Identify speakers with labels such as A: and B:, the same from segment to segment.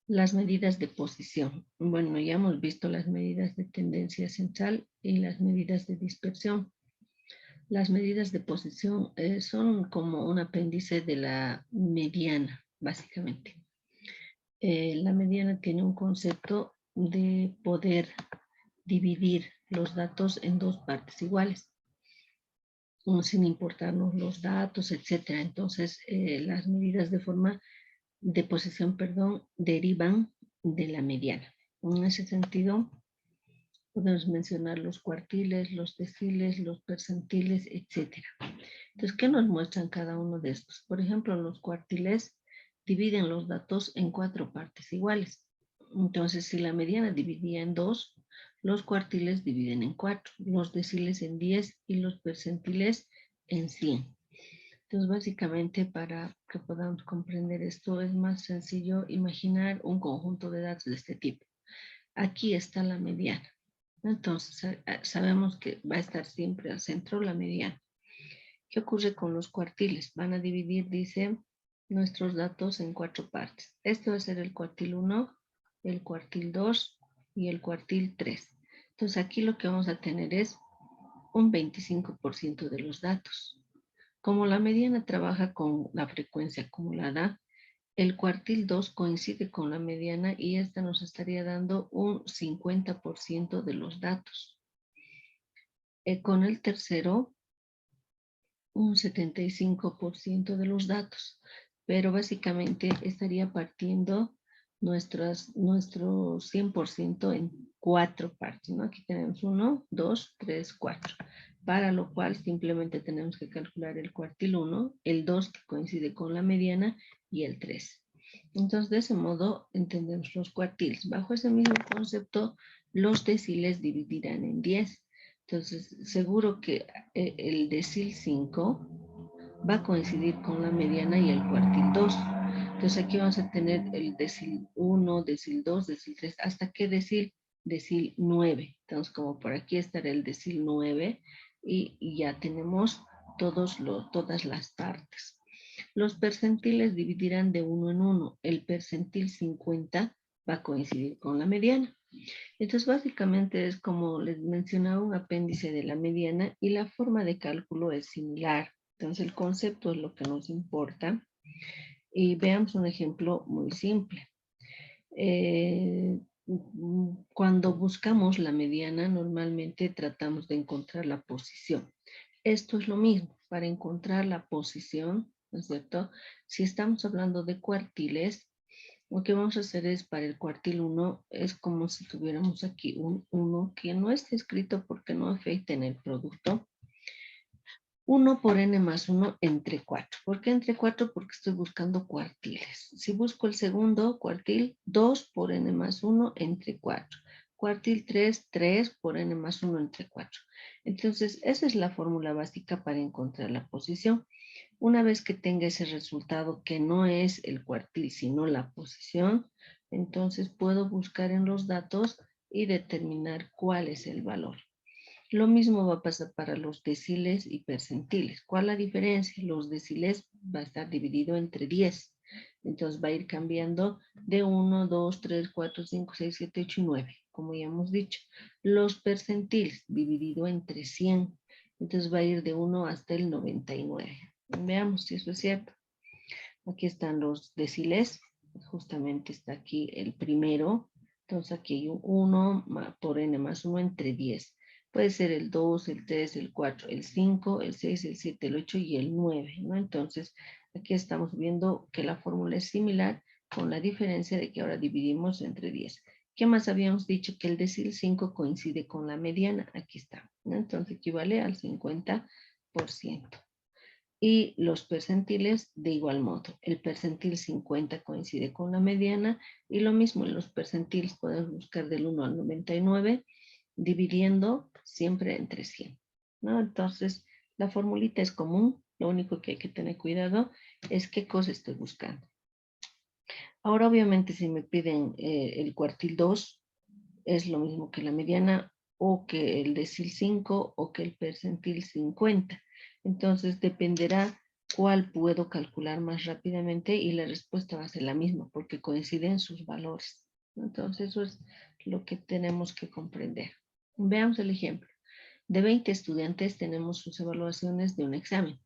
A: Las medidas de posición. Bueno, ya hemos visto las medidas de tendencia central y las medidas de dispersión. Las medidas de posición son como un apéndice de la mediana, básicamente. La mediana tiene un concepto de poder dividir los datos en dos partes iguales, sin importarnos los datos, etcétera. Entonces, las medidas de posición, derivan de la mediana. En ese sentido, podemos mencionar los cuartiles, los deciles, los percentiles, etcétera. Entonces, ¿qué nos muestran cada uno de estos? Por ejemplo, los cuartiles dividen los datos en 4 partes iguales. Entonces, si la mediana dividía en 2, los cuartiles dividen en 4, los deciles en 10 y los percentiles en 100. Entonces, básicamente, para que podamos comprender esto, es más sencillo imaginar un conjunto de datos de este tipo. Aquí está la mediana. Entonces, sabemos que va a estar siempre al centro la mediana. ¿Qué ocurre con los cuartiles? Van a dividir, dice, nuestros datos en 4 partes. Este va a ser el cuartil 1, el cuartil 2 y el cuartil 3. Entonces, aquí lo que vamos a tener es un 25% de los datos. Como la mediana trabaja con la frecuencia acumulada, el cuartil 2 coincide con la mediana y esta nos estaría dando un 50% de los datos. Con el tercero, un 75% de los datos, pero básicamente estaría partiendo nuestro 100% en 4 partes, ¿no? Aquí tenemos 1, 2, 3, 4, para lo cual simplemente tenemos que calcular el cuartil 1, el 2 que coincide con la mediana y el 3. Entonces, de ese modo entendemos los cuartiles. Bajo ese mismo concepto, los deciles dividirán en 10. Entonces, seguro que el decil 5 va a coincidir con la mediana y el cuartil 2. Entonces, aquí vamos a tener el decil 1, decil 2, decil 3. ¿Hasta qué decil? Decil 9. Entonces, como por aquí estará el decil 9 y ya tenemos todas las partes. Los percentiles dividirán de 1 en 1. El percentil 50 va a coincidir con la mediana. Entonces, básicamente es como les mencionaba un apéndice de la mediana y la forma de cálculo es similar. Entonces, el concepto es lo que nos importa. Y veamos un ejemplo muy simple. Cuando buscamos la mediana, normalmente tratamos de encontrar la posición. Esto es lo mismo, para encontrar la posición, ¿no es cierto? Si estamos hablando de cuartiles, lo que vamos a hacer es para el cuartil 1, es como si tuviéramos aquí un 1 que no está escrito porque no afecta en el producto. 1 por n más 1 entre 4. ¿Por qué entre 4? Porque estoy buscando cuartiles. Si busco el segundo cuartil, 2 por n más 1 entre 4. Cuartil 3, 3 por n más 1 entre 4. Entonces, esa es la fórmula básica para encontrar la posición. Una vez que tenga ese resultado que no es el cuartil, sino la posición, entonces puedo buscar en los datos y determinar cuál es el valor. Lo mismo va a pasar para los deciles y percentiles. ¿Cuál es la diferencia? Los deciles va a estar dividido entre 10. Entonces va a ir cambiando de 1, 2, 3, 4, 5, 6, 7, 8 y 9, como ya hemos dicho. Los percentiles dividido entre 100. Entonces va a ir de 1 hasta el 99. Veamos si eso es cierto. Aquí están los deciles. Justamente está aquí el primero. Entonces aquí hay un 1 por n más 1 entre 10. Puede ser el 2, el 3, el 4, el 5, el 6, el 7, el 8 y el 9, ¿no? Entonces, aquí estamos viendo que la fórmula es similar con la diferencia de que ahora dividimos entre 10. ¿Qué más habíamos dicho? Que el decil 5 coincide con la mediana. Aquí está, ¿no? Entonces, equivale al 50%. Y los percentiles de igual modo. El percentil 50 coincide con la mediana y lo mismo en los percentiles podemos buscar del 1 al 99 dividiendo siempre entre 100, ¿no? Entonces, la formulita es común, lo único que hay que tener cuidado es qué cosa estoy buscando. Ahora, obviamente, si me piden el cuartil 2, es lo mismo que la mediana o que el decil 5 o que el percentil 50. Entonces, dependerá ¿cuál puedo calcular más rápidamente? Y la respuesta va a ser la misma porque coinciden sus valores. Entonces, eso es lo que tenemos que comprender. Veamos el ejemplo. De 20 estudiantes tenemos sus evaluaciones de un examen.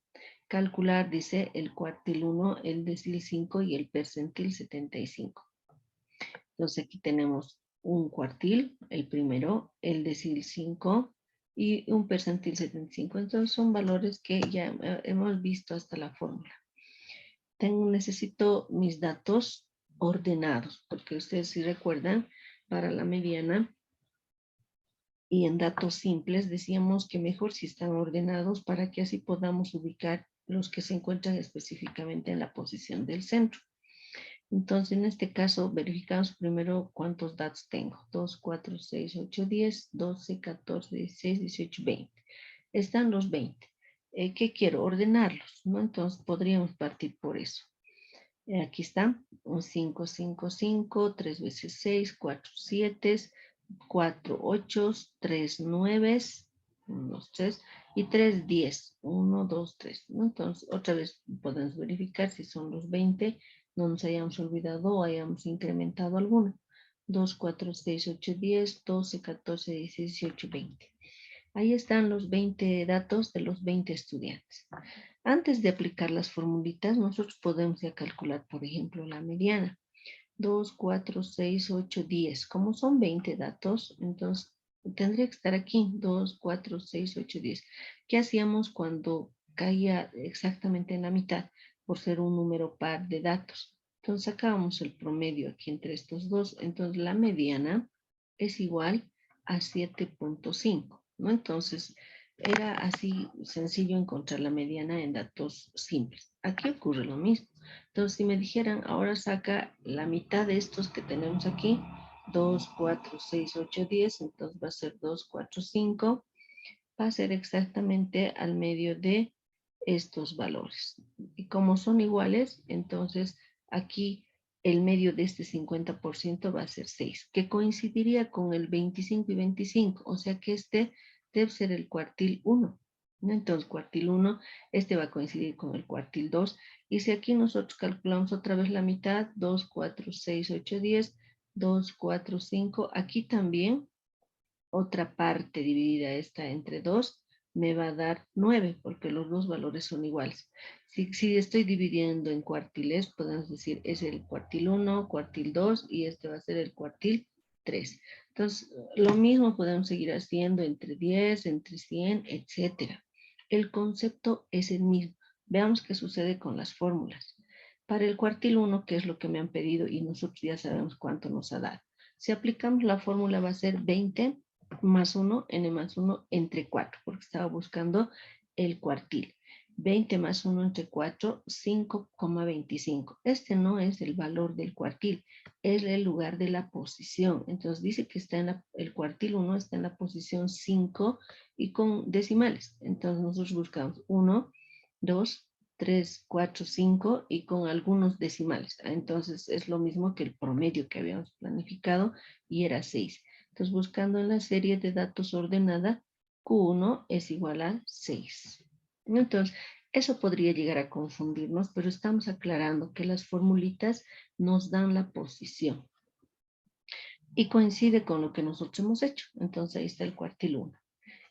A: Calcular, dice, el cuartil 1, el decil 5 y el percentil 75. Entonces aquí tenemos un cuartil, el primero, el decil 5 y un percentil 75. Entonces son valores que ya hemos visto hasta la fórmula. Necesito mis datos ordenados, porque ustedes si recuerdan, para la mediana y en datos simples decíamos que mejor si están ordenados para que así podamos ubicar los que se encuentran específicamente en la posición del centro. Entonces, en este caso, verificamos primero cuántos datos tengo. 2, 4, 6, 8, 10, 12, 14, 16, 18, 20. Están los 20. ¿Qué quiero? Ordenarlos, ¿no? Entonces, podríamos partir por eso. Aquí está, 5, 5, 5, 3 veces 6, 4, 7, 4, 8, 3, 9, 1, 2, 3 y 3, 10, 1, 2, 3. Entonces, otra vez podemos verificar si son los 20, no nos hayamos olvidado o hayamos incrementado alguno. 2, 4, 6, 8, 10, 12, 14, 16, 18, 20. Ahí están los 20 datos de los 20 estudiantes. Antes de aplicar las formulitas, nosotros podemos ya calcular, por ejemplo, la mediana. 2, 4, 6, 8, 10. Como son 20 datos, entonces tendría que estar aquí. 2, 4, 6, 8, 10. ¿Qué hacíamos cuando caía exactamente en la mitad? Por ser un número par de datos. Entonces sacábamos el promedio aquí entre estos dos. Entonces la mediana es igual a 7.5, ¿no? Entonces era así sencillo encontrar la mediana en datos simples. Aquí ocurre lo mismo. Entonces, si me dijeran, ahora saca la mitad de estos que tenemos aquí, 2, 4, 6, 8, 10, entonces va a ser 2, 4, 5, va a ser exactamente al medio de estos valores. Y como son iguales, entonces aquí el medio de este 50% va a ser 6, que coincidiría con el 25 y 25, o sea que este debe ser el cuartil 1. Entonces, cuartil 1, este va a coincidir con el cuartil 2. Y si aquí nosotros calculamos otra vez la mitad, 2, 4, 6, 8, 10, 2, 4, 5, aquí también otra parte dividida esta entre 2 me va a dar 9 porque los dos valores son iguales. Si estoy dividiendo en cuartiles, podemos decir es el cuartil 1, cuartil 2 y este va a ser el cuartil 3. Entonces, lo mismo podemos seguir haciendo entre 10, entre 100, etcétera. El concepto es el mismo. Veamos qué sucede con las fórmulas. Para el cuartil 1, que es lo que me han pedido y nosotros ya sabemos cuánto nos ha dado. Si aplicamos la fórmula va a ser 20 más 1, n más 1 entre 4, porque estaba buscando el cuartil. 20 más 1 entre 4, 5,25. Este no es el valor del cuartil, es el lugar de la posición. Entonces dice que está en el cuartil 1 está en la posición 5 y con decimales. Entonces nosotros buscamos 1, 2, 3, 4, 5 y con algunos decimales. Entonces es lo mismo que el promedio que habíamos planificado y era 6. Entonces, buscando en la serie de datos ordenada, Q1 es igual a 6. Entonces, eso podría llegar a confundirnos, pero estamos aclarando que las formulitas nos dan la posición y coincide con lo que nosotros hemos hecho. Entonces, ahí está el cuartil 1.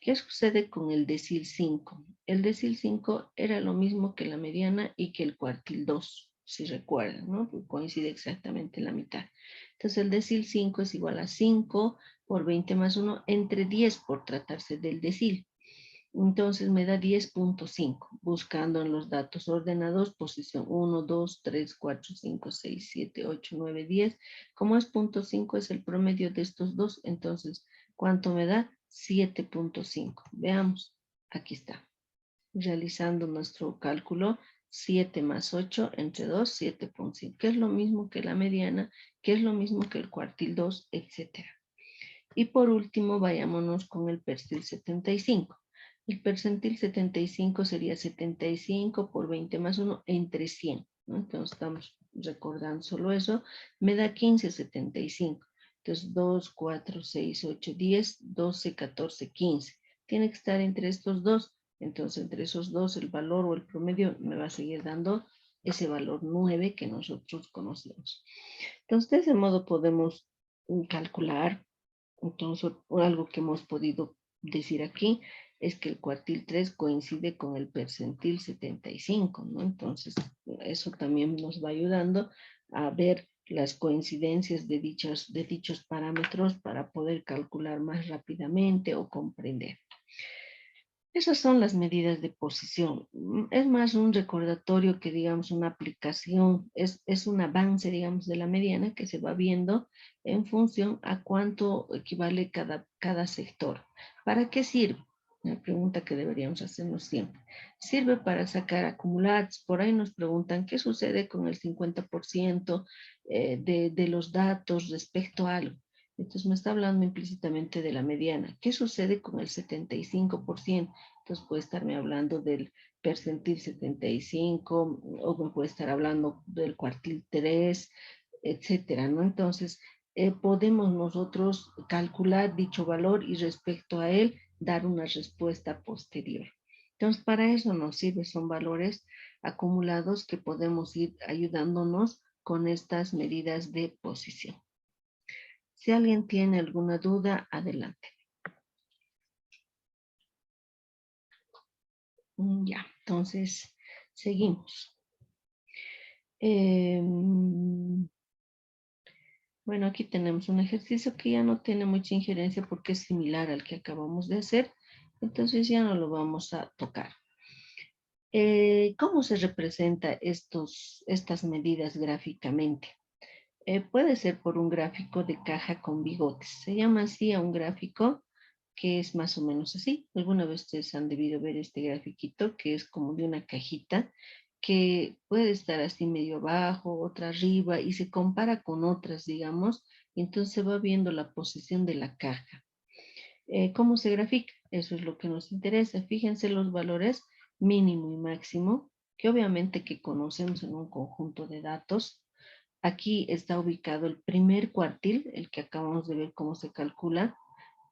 A: ¿Qué sucede con el decil 5? El decil 5 era lo mismo que la mediana y que el cuartil 2, si recuerdan, ¿no? Coincide exactamente en la mitad. Entonces el decil 5 es igual a 5 por 20 más 1 entre 10 por tratarse del decil. Entonces me da 10.5, buscando en los datos ordenados, posición 1, 2, 3, 4, 5, 6, 7, 8, 9, 10. Como es 0.5 es el promedio de estos dos, entonces, ¿cuánto me da? 7.5. Veamos, aquí está. Realizando nuestro cálculo, 7 más 8 entre 2, 7.5, que es lo mismo que la mediana, que es lo mismo que el cuartil 2, etc. Y por último, vayámonos con el percentil 75. El percentil 75 sería 75 por 20 más 1 entre 100, ¿no? Entonces estamos recordando solo eso. Me da 15,75. Entonces 2, 4, 6, 8, 10, 12, 14, 15. Tiene que estar entre estos dos Entonces, entre esos dos, el valor o el promedio me va a seguir dando ese valor 9 que nosotros conocemos. Entonces, de ese modo podemos calcular. Entonces, algo que hemos podido decir aquí es que el cuartil 3 coincide con el percentil 75, ¿no? Entonces, eso también nos va ayudando a ver las coincidencias de dichos parámetros para poder calcular más rápidamente o comprender. Esas son las medidas de posición. Es más un recordatorio que, digamos, una aplicación, es un avance, digamos, de la mediana que se va viendo en función a cuánto equivale cada sector. ¿Para qué sirve? Una pregunta que deberíamos hacernos siempre. Sirve para sacar acumulados. Por ahí nos preguntan qué sucede con el 50% de los datos respecto a algo. Entonces me está hablando implícitamente de la mediana. ¿Qué sucede con el 75%? Entonces puede estarme hablando del percentil 75 o me puede estar hablando del cuartil 3, etcétera, ¿no? Entonces podemos nosotros calcular dicho valor y respecto a él dar una respuesta posterior. Entonces para eso nos sirve, son valores acumulados que podemos ir ayudándonos con estas medidas de posición. Si alguien tiene alguna duda, adelante. Ya, entonces seguimos. Bueno, aquí tenemos un ejercicio que ya no tiene mucha injerencia porque es similar al que acabamos de hacer, entonces ya no lo vamos a tocar. ¿Cómo se representa estas medidas gráficamente? Puede ser por un gráfico de caja con bigotes. Se llama así a un gráfico que es más o menos así. Alguna vez ustedes han debido ver este grafiquito que es como de una cajita que puede estar así medio abajo, otra arriba y se compara con otras, digamos, y entonces se va viendo la posición de la caja. ¿Cómo se grafica? Eso es lo que nos interesa. Fíjense los valores mínimo y máximo, que obviamente que conocemos en un conjunto de datos. Aquí está ubicado el primer cuartil, el que acabamos de ver cómo se calcula,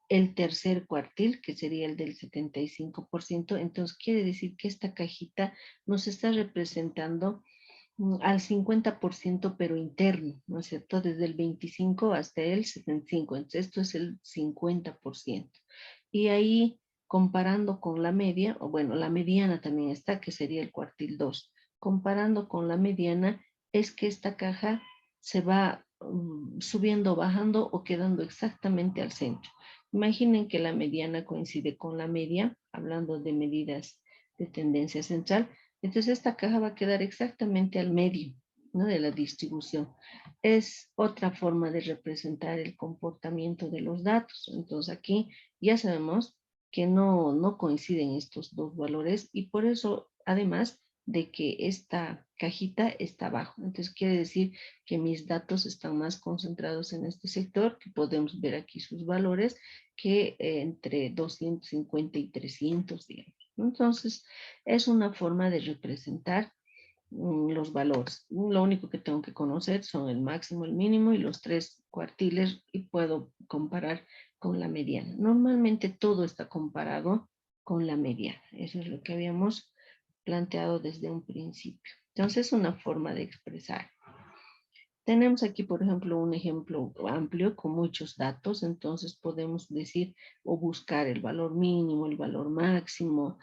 A: el tercer cuartil, que sería el del 75%. Entonces quiere decir que esta cajita nos está representando al 50%, pero interno, ¿no es cierto? Desde el 25 hasta el 75. Entonces esto es el 50%. Y ahí, comparando con la media, o bueno, la mediana también está, que sería el cuartil 2. Comparando con la mediana, es que esta caja se va subiendo, bajando o quedando exactamente al centro. Imaginen que la mediana coincide con la media, hablando de medidas de tendencia central. Entonces esta caja va a quedar exactamente al medio, ¿no?, de la distribución. Es otra forma de representar el comportamiento de los datos. Entonces aquí ya sabemos que no coinciden estos dos valores y por eso, además de que esta cajita está abajo. Entonces quiere decir que mis datos están más concentrados en este sector, que podemos ver aquí sus valores, que entre 250 y 300, digamos. Entonces, es una forma de representar los valores. Lo único que tengo que conocer son el máximo, el mínimo y los tres cuartiles y puedo comparar con la mediana. Normalmente todo está comparado con la mediana. Eso es lo que habíamos planteado desde un principio. Entonces, es una forma de expresar. Tenemos aquí, por ejemplo, un ejemplo amplio con muchos datos, entonces podemos decir o buscar el valor mínimo, el valor máximo,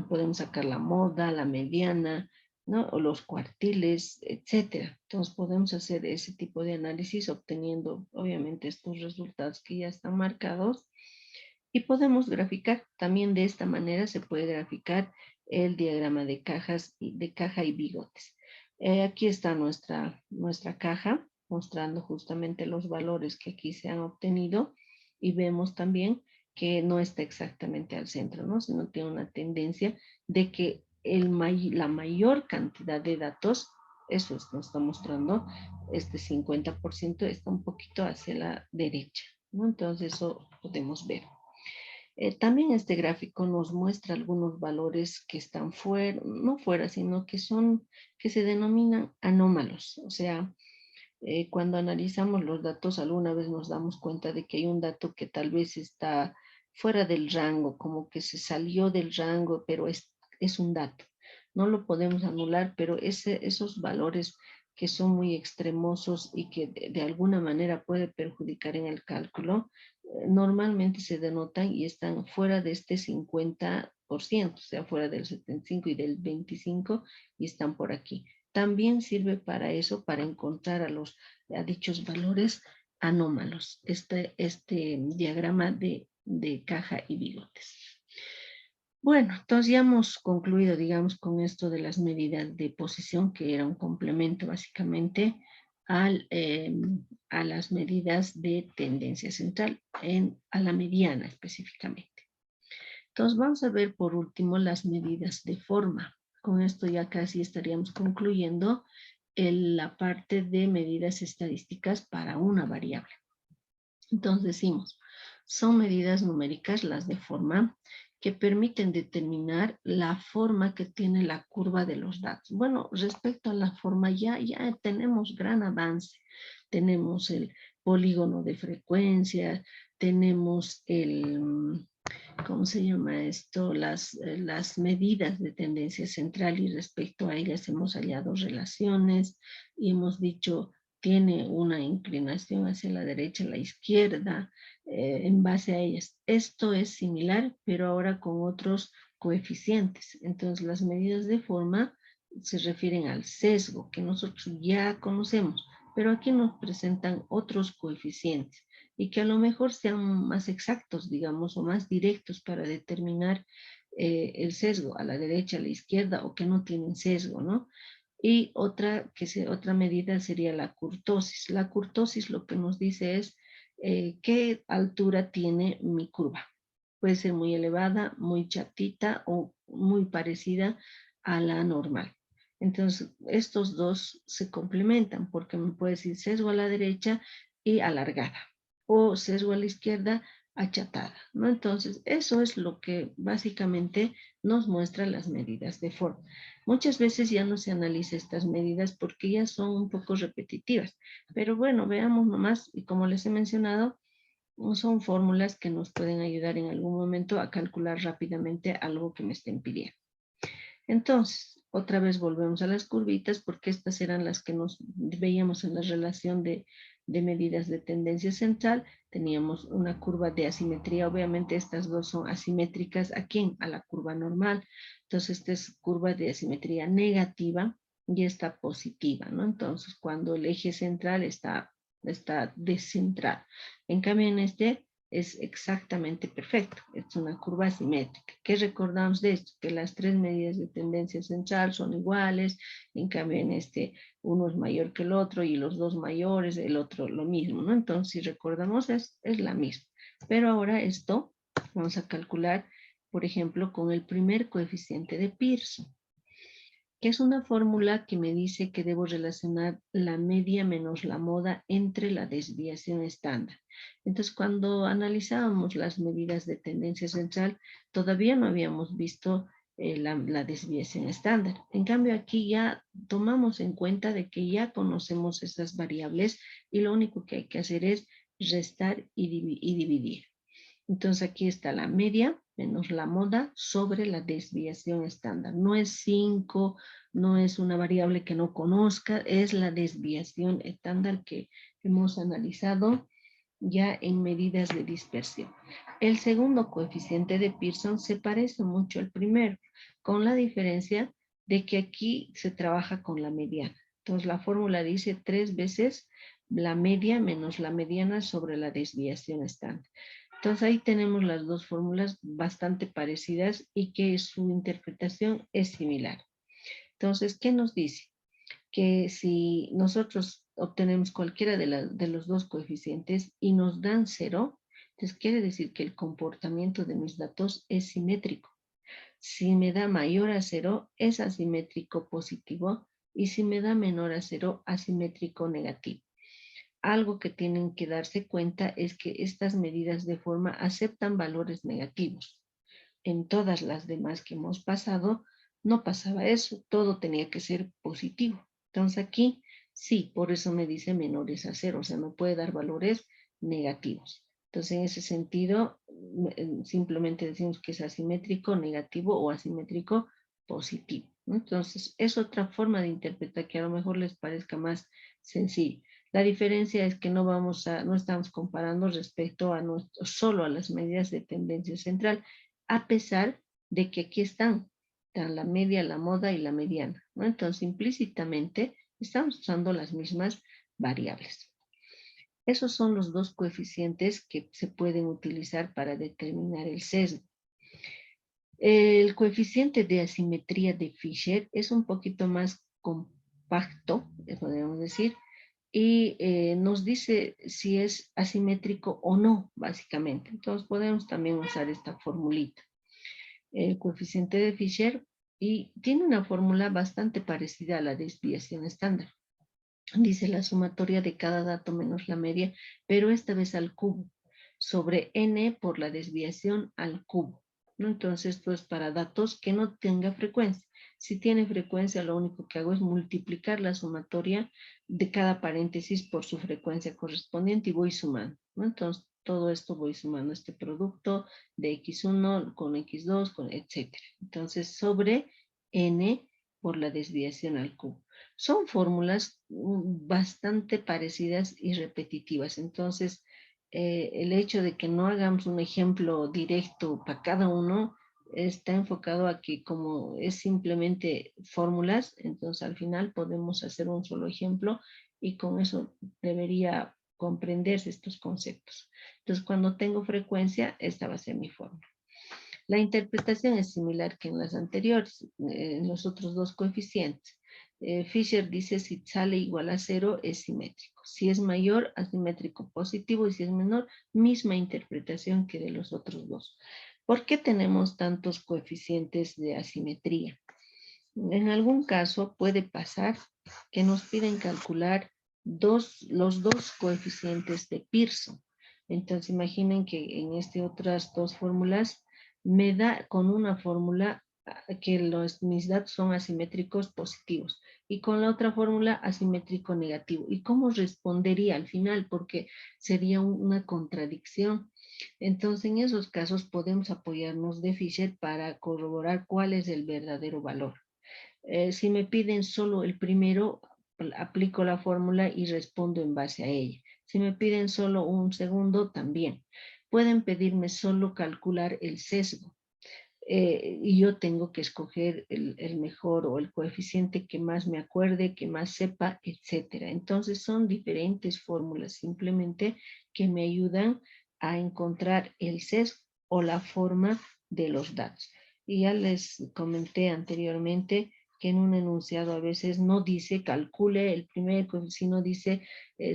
A: podemos sacar la moda, la mediana, ¿no?, o los cuartiles, etcétera. Entonces podemos hacer ese tipo de análisis obteniendo, obviamente, estos resultados que ya están marcados y podemos graficar. También de esta manera se puede graficar el diagrama de cajas, de caja y bigotes. Aquí está nuestra caja, mostrando justamente los valores que aquí se han obtenido y vemos también que no está exactamente al centro, ¿no?, sino tiene una tendencia de que la mayor cantidad de datos, eso nos está mostrando, este 50% está un poquito hacia la derecha, ¿no? Entonces eso podemos ver. También este gráfico nos muestra algunos valores que están fuera, no fuera, sino que se denominan anómalos. O sea, cuando analizamos los datos, alguna vez nos damos cuenta de que hay un dato que tal vez está fuera del rango, como que se salió del rango, pero es un dato. No lo podemos anular, pero esos valores que son muy extremosos y que de alguna manera puede perjudicar en el cálculo, normalmente se denotan y están fuera de este 50%, o sea, fuera del 75 y del 25 y están por aquí. También sirve para eso, para encontrar a dichos valores anómalos, este diagrama de caja y bigotes. Bueno, entonces ya hemos concluido, digamos, con esto de las medidas de posición, que era un complemento básicamente a las medidas de tendencia central, a la mediana específicamente. Entonces vamos a ver por último las medidas de forma. Con esto ya casi estaríamos concluyendo la parte de medidas estadísticas para una variable. Entonces decimos, son medidas numéricas, las de forma, que permiten determinar la forma que tiene la curva de los datos. Bueno, respecto a la forma ya tenemos gran avance. Tenemos el polígono de frecuencia, tenemos ¿cómo se llama esto? Las medidas de tendencia central, y respecto a ellas hemos hallado relaciones y hemos dicho tiene una inclinación hacia la derecha, la izquierda, en base a ellas. Esto es similar, pero ahora con otros coeficientes. Entonces, las medidas de forma se refieren al sesgo que nosotros ya conocemos, pero aquí nos presentan otros coeficientes y que a lo mejor sean más exactos, digamos, o más directos para determinar el sesgo a la derecha, a la izquierda, o que no tienen sesgo, ¿no? Y otra medida sería la kurtosis. La kurtosis lo que nos dice es qué altura tiene mi curva. Puede ser muy elevada, muy chatita o muy parecida a la normal. Entonces, estos dos se complementan porque me puede decir sesgo a la derecha y alargada, o sesgo a la izquierda achatada, ¿no? Entonces, eso es lo que básicamente nos muestra las medidas de forma. Muchas veces ya no se analiza estas medidas porque ya son un poco repetitivas, pero bueno, veamos nomás, y como les he mencionado, son fórmulas que nos pueden ayudar en algún momento a calcular rápidamente algo que me estén pidiendo. Entonces, otra vez volvemos a las curvitas porque estas eran las que nos veíamos en la relación de medidas de tendencia central. Teníamos una curva de asimetría, obviamente estas dos son asimétricas. ¿A quién? A la curva normal. Entonces, esta es curva de asimetría negativa y esta positiva, ¿no? Entonces, cuando el eje central está descentrado. En cambio, en este es exactamente perfecto. Es una curva asimétrica. ¿Qué recordamos de esto? Que las tres medidas de tendencia central son iguales, en cambio en este uno es mayor que el otro y los dos mayores, el otro lo mismo, ¿no? Entonces, si recordamos, es la misma. Pero ahora esto vamos a calcular, por ejemplo, con el primer coeficiente de Pearson, que es una fórmula que me dice que debo relacionar la media menos la moda entre la desviación estándar. Entonces, cuando analizábamos las medidas de tendencia central, todavía no habíamos visto la desviación estándar. En cambio, aquí ya tomamos en cuenta de que ya conocemos esas variables y lo único que hay que hacer es restar y dividir. Entonces aquí está la media menos la moda sobre la desviación estándar. No es 5, no es una variable que no conozca, es la desviación estándar que hemos analizado ya en medidas de dispersión. El segundo coeficiente de Pearson se parece mucho al primero, con la diferencia de que aquí se trabaja con la mediana. Entonces la fórmula dice 3 veces la media menos la mediana sobre la desviación estándar. Entonces ahí tenemos las dos fórmulas bastante parecidas y que su interpretación es similar. Entonces, ¿qué nos dice? Que si nosotros obtenemos cualquiera de los dos coeficientes y nos dan 0, entonces quiere decir que el comportamiento de mis datos es simétrico. Si me da mayor a 0, es asimétrico positivo, y si me da menor a 0, asimétrico negativo. Algo que tienen que darse cuenta es que estas medidas de forma aceptan valores negativos. En todas las demás que hemos pasado, no pasaba eso, todo tenía que ser positivo. Entonces aquí sí, por eso me dice menores a 0, o sea, me puede dar valores negativos. Entonces, en ese sentido, simplemente decimos que es asimétrico negativo o asimétrico positivo, ¿no? Entonces, es otra forma de interpretar que a lo mejor les parezca más sencillo. La diferencia es que no estamos comparando respecto a solo a las medidas de tendencia central, a pesar de que aquí están la media, la moda y la mediana, ¿no? Entonces, implícitamente estamos usando las mismas variables. Esos son los dos coeficientes que se pueden utilizar para determinar el sesgo. El coeficiente de asimetría de Fisher es un poquito más compacto, podríamos decir, y nos dice si es asimétrico o no, básicamente. Entonces podemos también usar esta formulita. El coeficiente de Fisher y tiene una fórmula bastante parecida a la desviación estándar. Dice la sumatoria de cada dato menos la media, pero esta vez al cubo, sobre n por la desviación al cubo, ¿no? Entonces esto es para datos que no tenga frecuencia. Si tiene frecuencia, lo único que hago es multiplicar la sumatoria de cada paréntesis por su frecuencia correspondiente y voy sumando, ¿no? Entonces todo esto voy sumando este producto de x1 con x2, etcétera. Entonces sobre n por la desviación al cubo. Son fórmulas bastante parecidas y repetitivas. Entonces, el hecho de que no hagamos un ejemplo directo para cada uno está enfocado a que como es simplemente fórmulas, entonces al final podemos hacer un solo ejemplo y con eso debería comprenderse estos conceptos. Entonces, cuando tengo frecuencia, esta va a ser mi fórmula. La interpretación es similar que en las anteriores, en los otros dos coeficientes. Fisher dice si sale igual a 0 es simétrico. Si es mayor, asimétrico positivo, y si es menor, misma interpretación que de los otros dos. ¿Por qué tenemos tantos coeficientes de asimetría? En algún caso puede pasar que nos piden calcular los dos coeficientes de Pearson. Entonces imaginen que en estas otras dos fórmulas me da con una fórmula que mis datos son asimétricos positivos y con la otra fórmula asimétrico negativo. ¿Y cómo respondería al final? Porque sería una contradicción. Entonces en esos casos podemos apoyarnos de Fisher para corroborar cuál es el verdadero valor. Si me piden solo el primero, aplico la fórmula y respondo en base a ella. Si me piden solo un segundo, también. Pueden pedirme solo calcular el sesgo. Y yo tengo que escoger el mejor o el coeficiente que más me acuerde, que más sepa, etcétera. Entonces son diferentes fórmulas simplemente que me ayudan a encontrar el sesgo o la forma de los datos. Y ya les comenté anteriormente que en un enunciado a veces no dice calcule el primer, sino dice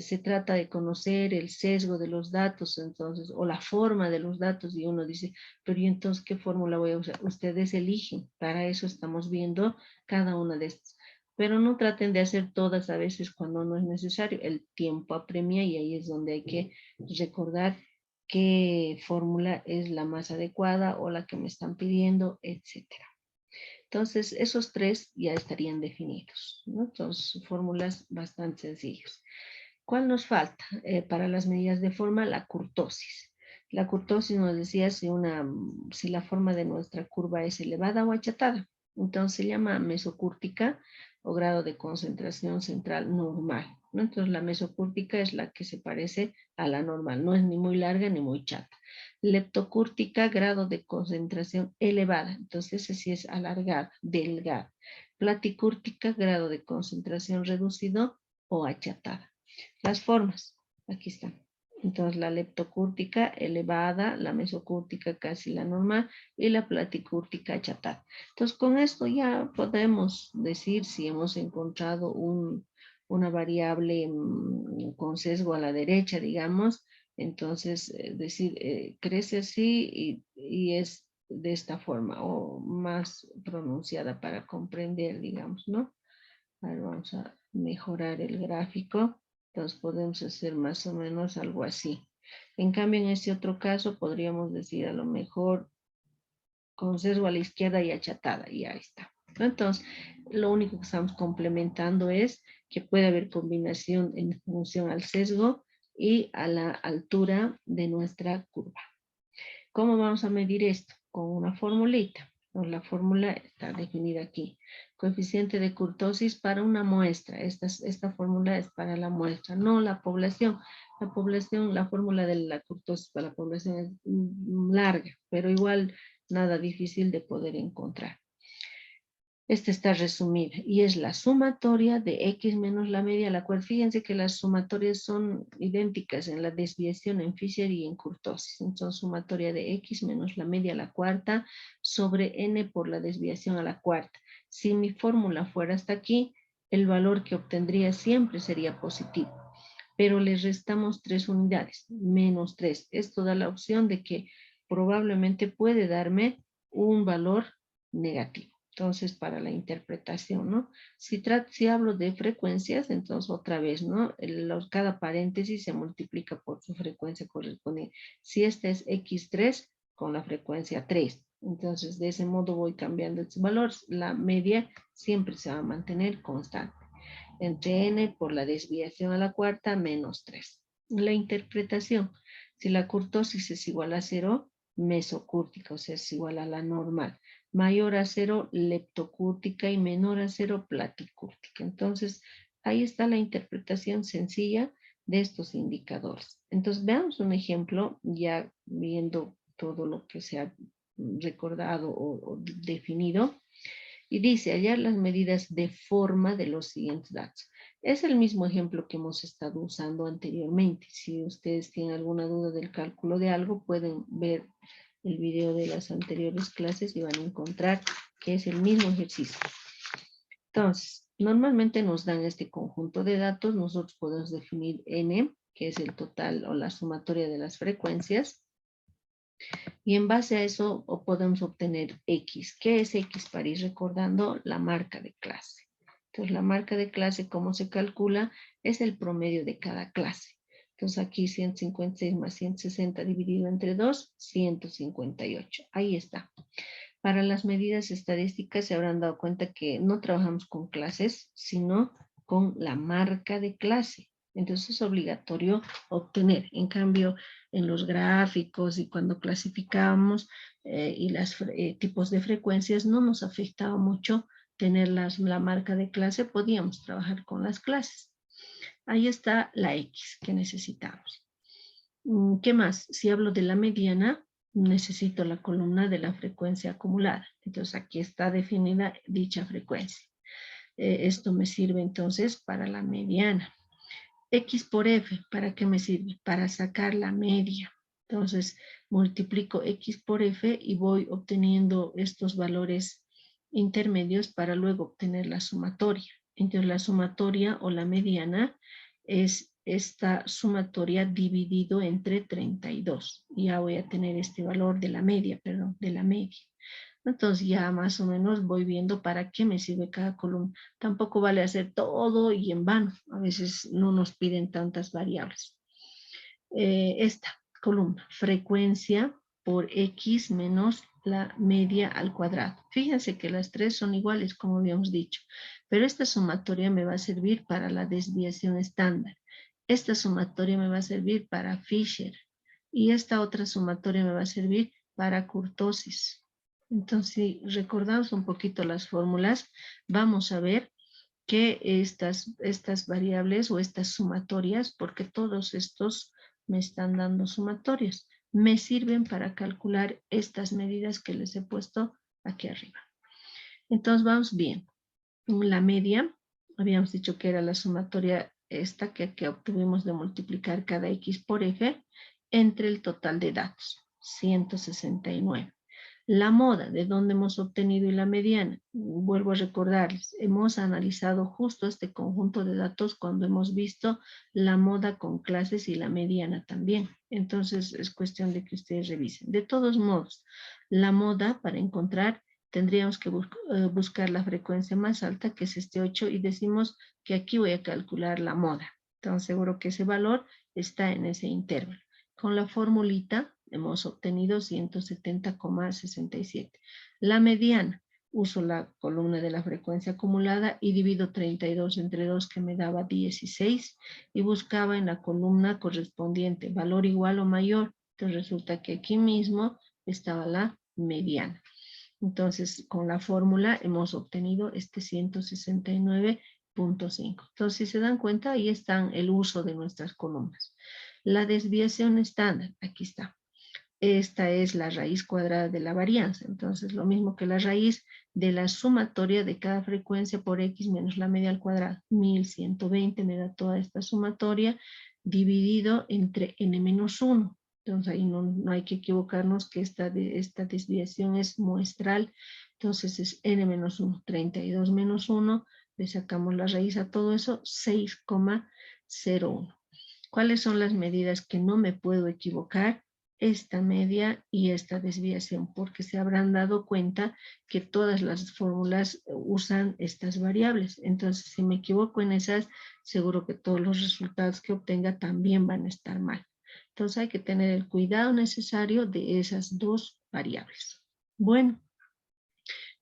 A: se trata de conocer el sesgo de los datos, entonces, o la forma de los datos, y uno dice, pero ¿y entonces qué fórmula voy a usar? Ustedes eligen, para eso estamos viendo cada una de estas. Pero no traten de hacer todas a veces cuando no es necesario. El tiempo apremia y ahí es donde hay que recordar qué fórmula es la más adecuada o la que me están pidiendo, etcétera. Entonces, esos tres ya estarían definidos, ¿no? Entonces, fórmulas bastante sencillas. ¿Cuál nos falta? Para las medidas de forma, la kurtosis. La kurtosis nos decía si la forma de nuestra curva es elevada o achatada. Entonces se llama mesocúrtica o grado de concentración central normal, ¿no? Entonces la mesocúrtica es la que se parece a la normal, no es ni muy larga ni muy chata. Leptocúrtica, grado de concentración elevada, entonces ese sí es alargada, delgada. Platicúrtica, grado de concentración reducido o achatada. Las formas, aquí están. Entonces la leptocúrtica elevada, la mesocúrtica casi la normal y la platicúrtica achatada. Entonces con esto ya podemos decir si hemos encontrado una variable con sesgo a la derecha, digamos, entonces decir crece así y es de esta forma o más pronunciada para comprender, digamos, ¿no? Ahora vamos a mejorar el gráfico. Entonces podemos hacer más o menos algo así. En cambio, en este otro caso podríamos decir a lo mejor con sesgo a la izquierda y achatada. Y ahí está. Entonces, lo único que estamos complementando es que puede haber combinación en función al sesgo y a la altura de nuestra curva. ¿Cómo vamos a medir esto? Con una formulita. La fórmula está definida aquí. Coeficiente de kurtosis para una muestra. Esta fórmula es para la muestra, no la población. La población, la fórmula de la kurtosis para la población es larga, pero igual nada difícil de poder encontrar. Esta está resumida y es la sumatoria de X menos la media a la cual, fíjense que las sumatorias son idénticas en la desviación en Fisher y en kurtosis. Entonces, sumatoria de X menos la media a la cuarta sobre N por la desviación a la cuarta. Si mi fórmula fuera hasta aquí, el valor que obtendría siempre sería positivo. Pero le restamos 3 unidades, menos 3. Esto da la opción de que probablemente puede darme un valor negativo. Entonces, para la interpretación, ¿no? Si hablo de frecuencias, entonces otra vez, ¿no? Cada paréntesis se multiplica por su frecuencia correspondiente. Si esta es X3 con la frecuencia 3. Entonces, de ese modo voy cambiando este valor. La media siempre se va a mantener constante. Entre n por la desviación a la cuarta menos 3. La interpretación. Si la kurtosis es igual a 0, mesocúrtica, o sea, es igual a la normal. Mayor a 0, leptocúrtica y menor a 0, platicúrtica. Entonces, ahí está la interpretación sencilla de estos indicadores. Entonces, veamos un ejemplo, ya viendo todo lo que se ha recordado o definido. Y dice, hallar las medidas de forma de los siguientes datos. Es el mismo ejemplo que hemos estado usando anteriormente. Si ustedes tienen alguna duda del cálculo de algo, pueden ver el video de las anteriores clases y van a encontrar que es el mismo ejercicio. Entonces, normalmente nos dan este conjunto de datos. Nosotros podemos definir n, que es el total o la sumatoria de las frecuencias. Y en base a eso podemos obtener X. ¿Qué es X para ir recordando? La marca de clase. Entonces, la marca de clase, ¿cómo se calcula? Es el promedio de cada clase. Entonces, aquí 156 más 160 dividido entre 2, 158. Ahí está. Para las medidas estadísticas se habrán dado cuenta que no trabajamos con clases, sino con la marca de clase. Entonces es obligatorio obtener. En cambio, en los gráficos y cuando clasificábamos y los tipos de frecuencias, no nos afectaba mucho tener la marca de clase. Podíamos trabajar con las clases. Ahí está la X que necesitamos. ¿Qué más? Si hablo de la mediana, necesito la columna de la frecuencia acumulada. Entonces aquí está definida dicha frecuencia. Esto me sirve entonces para la mediana. X por F, ¿para qué me sirve? Para sacar la media. Entonces multiplico X por F y voy obteniendo estos valores intermedios para luego obtener la sumatoria. Entonces la sumatoria o la mediana es esta sumatoria dividido entre 32. Ya voy a tener este valor de la media, perdón, de la media. Entonces ya más o menos voy viendo para qué me sirve cada columna. Tampoco vale hacer todo y en vano. A veces no nos piden tantas variables. Esta columna, frecuencia por X menos la media al cuadrado. Fíjense que las tres son iguales, como habíamos dicho. Pero esta sumatoria me va a servir para la desviación estándar. Esta sumatoria me va a servir para Fisher. Y esta otra sumatoria me va a servir para kurtosis. Entonces, si recordamos un poquito las fórmulas, vamos a ver que estas variables o estas sumatorias, porque todos estos me están dando sumatorias, me sirven para calcular estas medidas que les he puesto aquí arriba. Entonces, vamos bien. La media, habíamos dicho que era la sumatoria esta que obtuvimos de multiplicar cada X por F entre el total de datos, 169. La moda, de dónde hemos obtenido y la mediana, vuelvo a recordarles, hemos analizado justo este conjunto de datos cuando hemos visto la moda con clases y la mediana también. Entonces es cuestión de que ustedes revisen. De todos modos, la moda para encontrar tendríamos que buscar la frecuencia más alta, que es este 8, y decimos que aquí voy a calcular la moda. Entonces seguro que ese valor está en ese intervalo. Con la formulita hemos obtenido 170,67. La mediana. uso la columna de la frecuencia acumulada y divido 32 entre 2 que me daba 16 y buscaba en la columna correspondiente valor igual o mayor. Entonces resulta que aquí mismo estaba la mediana. Entonces con la fórmula hemos obtenido este 169.5. Entonces si se dan cuenta, ahí está el uso de nuestras columnas. La desviación estándar, aquí está. Esta es la raíz cuadrada de la varianza. Entonces, lo mismo que la raíz de la sumatoria de cada frecuencia por x menos la media al cuadrado. 1120 me da toda esta sumatoria dividido entre n menos 1. Entonces, ahí no hay que equivocarnos que esta desviación es muestral. Entonces, es n menos 1. 32 menos 1. Le sacamos la raíz a todo eso. 6,01. ¿Cuáles son las medidas que no me puedo equivocar? Esta media y esta desviación, porque se habrán dado cuenta que todas las fórmulas usan estas variables. Entonces, si me equivoco en esas, seguro que todos los resultados que obtenga también van a estar mal. Entonces, hay que tener el cuidado necesario de esas dos variables. Bueno,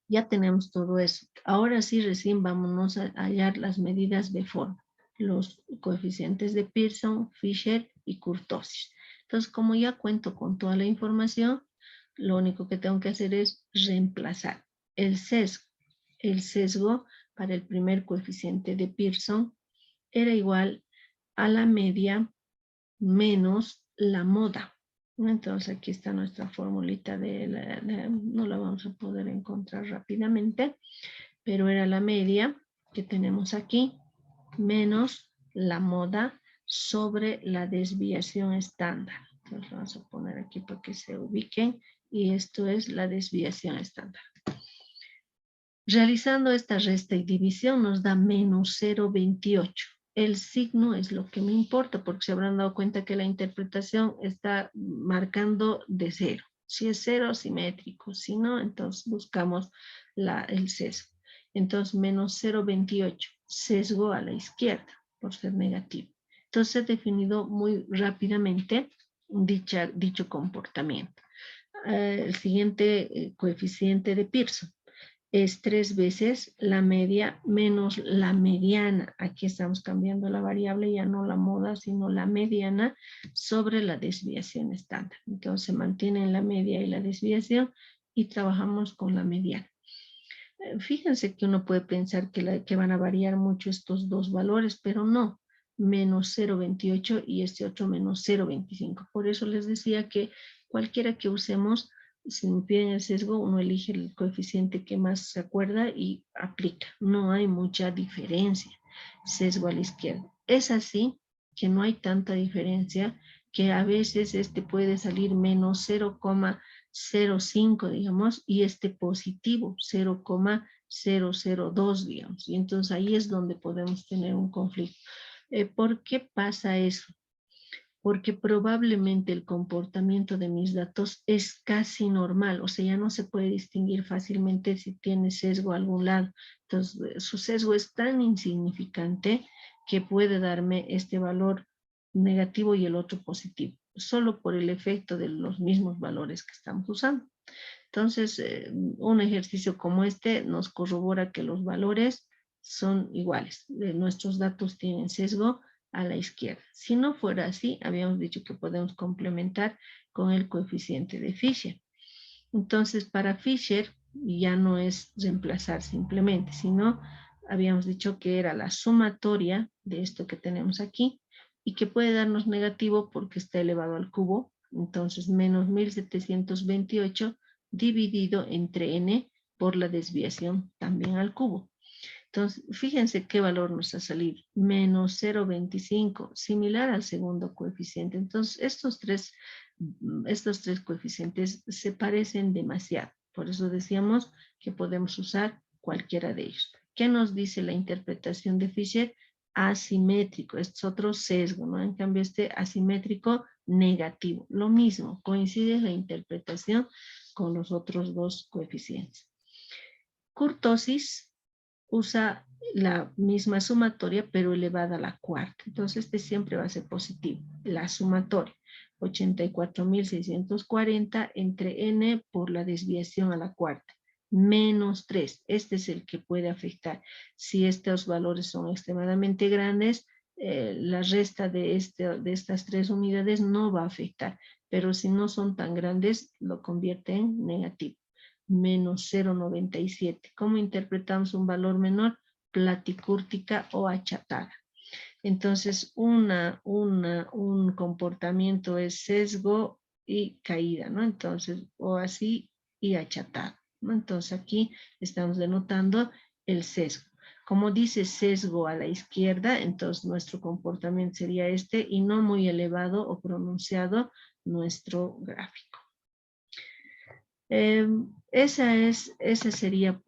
A: ya tenemos todo eso. Ahora sí, recién vámonos a hallar las medidas de forma, los coeficientes de Pearson, Fisher y Kurtosis. Entonces, como ya cuento con toda la información, lo único que tengo que hacer es reemplazar el sesgo. El sesgo para el primer coeficiente de Pearson era igual a la media menos la moda. Entonces aquí está nuestra formulita no la vamos a poder encontrar rápidamente, pero era la media que tenemos aquí menos la moda sobre la desviación estándar. Entonces lo vamos a poner aquí para que se ubiquen y esto es la desviación estándar. Realizando esta resta y división nos da menos 0,28. El signo es lo que me importa porque se habrán dado cuenta que la interpretación está marcando de 0. Si es 0, simétrico. Si no, entonces buscamos el sesgo. Entonces, menos 0,28. Sesgo a la izquierda por ser negativo. Entonces, he definido muy rápidamente dicho comportamiento. El siguiente coeficiente de Pearson es 3 veces la media menos la mediana. Aquí estamos cambiando la variable, ya no la moda, sino la mediana sobre la desviación estándar. Entonces se mantienen la media y la desviación y trabajamos con la mediana. Fíjense que uno puede pensar que van a variar mucho estos dos valores, pero no. Menos 0,28 y este otro menos 0,25. Por eso les decía que cualquiera que usemos, si me piden el sesgo, uno elige el coeficiente que más se acuerda y aplica. No hay mucha diferencia. Sesgo a la izquierda. Es así que no hay tanta diferencia, que a veces este puede salir menos 0,05, digamos, y este positivo 0,002, digamos. Y entonces ahí es donde podemos tener un conflicto. ¿Por qué pasa eso? Porque probablemente el comportamiento de mis datos es casi normal, o sea, ya no se puede distinguir fácilmente si tiene sesgo a algún lado. Entonces, su sesgo es tan insignificante que puede darme este valor negativo y el otro positivo, solo por el efecto de los mismos valores que estamos usando. Entonces, un ejercicio como este nos corrobora que los valores son iguales. Nuestros datos tienen sesgo a la izquierda. Si no fuera así, habíamos dicho que podemos complementar con el coeficiente de Fisher. Entonces, para Fisher ya no es reemplazar simplemente, sino habíamos dicho que era la sumatoria de esto que tenemos aquí y que puede darnos negativo porque está elevado al cubo. Entonces, menos 1728 dividido entre n por la desviación también al cubo. Entonces, fíjense qué valor nos ha salido. Menos 0,25, similar al segundo coeficiente. Entonces, estos tres coeficientes se parecen demasiado. Por eso decíamos que podemos usar cualquiera de ellos. ¿Qué nos dice la interpretación de Fisher? Asimétrico. Este es otro sesgo, ¿no? En cambio, este asimétrico negativo. Lo mismo, coincide la interpretación con los otros dos coeficientes. Kurtosis usa la misma sumatoria, pero elevada a la cuarta. Entonces, este siempre va a ser positivo. La sumatoria, 84.640 entre n por la desviación a la cuarta. menos 3. Este es el que puede afectar. Si estos valores son extremadamente grandes, la resta de estas 3 unidades no va a afectar, pero si no son tan grandes, lo convierte en negativo. Menos 0,97. ¿Cómo interpretamos un valor menor? Platicúrtica o achatada. Entonces, un comportamiento es sesgo y caída, ¿no? Entonces, o así y achatado, ¿no? Entonces, aquí estamos denotando el sesgo. Como dice sesgo a la izquierda, entonces nuestro comportamiento sería este y no muy elevado o pronunciado nuestro gráfico. Esa sería